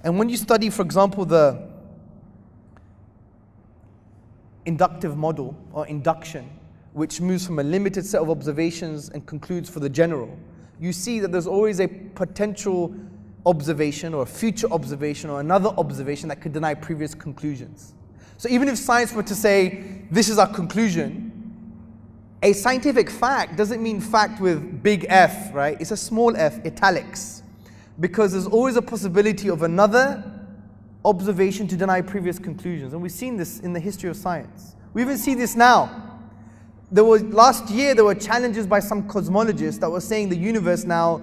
And when you study, for example, the inductive model or induction, which moves from a limited set of observations and concludes for the general, you see that there's always a potential observation or a future observation or another observation that could deny previous conclusions. So even if science were to say, this is our conclusion, a scientific fact doesn't mean fact with big F, right? It's a small f, italics, because there's always a possibility of another observation to deny previous conclusions. And we've seen this in the history of science. We even see this now. Last year there were challenges by some cosmologists that were saying the universe now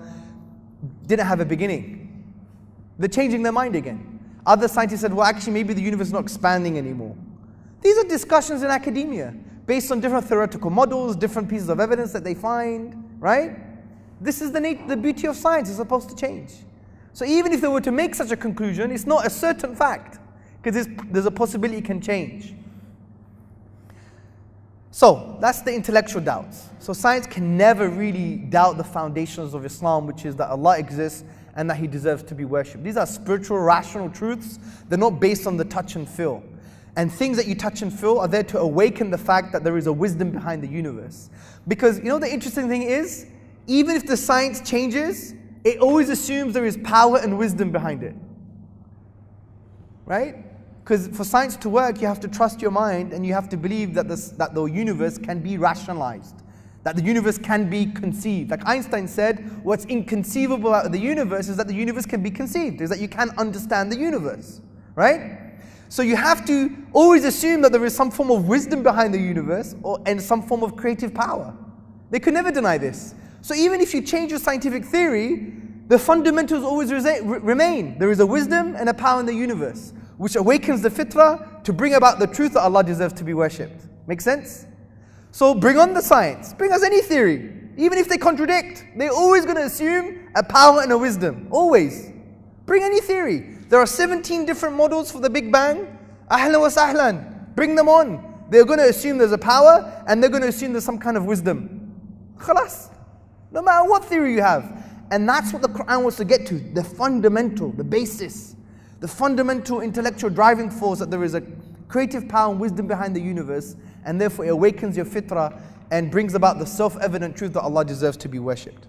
didn't have a beginning. They're changing their mind again. Other scientists said, well, actually maybe the universe is not expanding anymore. These are discussions in academia based on different theoretical models, different pieces of evidence that they find, right? This is the beauty of science. It's supposed to change. So even if they were to make such a conclusion, it's not a certain fact, because there's a possibility it can change. So that's the intellectual doubts. So science can never really doubt the foundations of Islam, which is that Allah exists and that He deserves to be worshipped. These are spiritual, rational truths. They're not based on the touch and feel. And things that you touch and feel are there to awaken the fact that there is a wisdom behind the universe. Because you know the interesting thing is, even if the science changes, it always assumes there is power and wisdom behind it. Right? Because for science to work, you have to trust your mind and you have to believe that the universe can be rationalized, that the universe can be conceived. Like Einstein said, what's inconceivable out of the universe is that the universe can be conceived, is that you can understand the universe. Right? So you have to always assume that there is some form of wisdom behind the universe and some form of creative power. They could never deny this. So even if you change your scientific theory, the fundamentals always remain. There is a wisdom and a power in the universe, which awakens the fitrah to bring about the truth that Allah deserves to be worshipped. Make sense? So bring on the science. Bring us any theory. Even if they contradict, they're always going to assume a power and a wisdom. Always. Bring any theory. There are 17 different models for the Big Bang. Ahlan wa sahlan. Bring them on. They're going to assume there's a power and they're going to assume there's some kind of wisdom. Khalas. No matter what theory you have. And that's what the Quran wants to get to. The fundamental, the basis. The fundamental intellectual driving force that there is a creative power and wisdom behind the universe, and therefore it awakens your fitrah and brings about the self-evident truth that Allah deserves to be worshipped.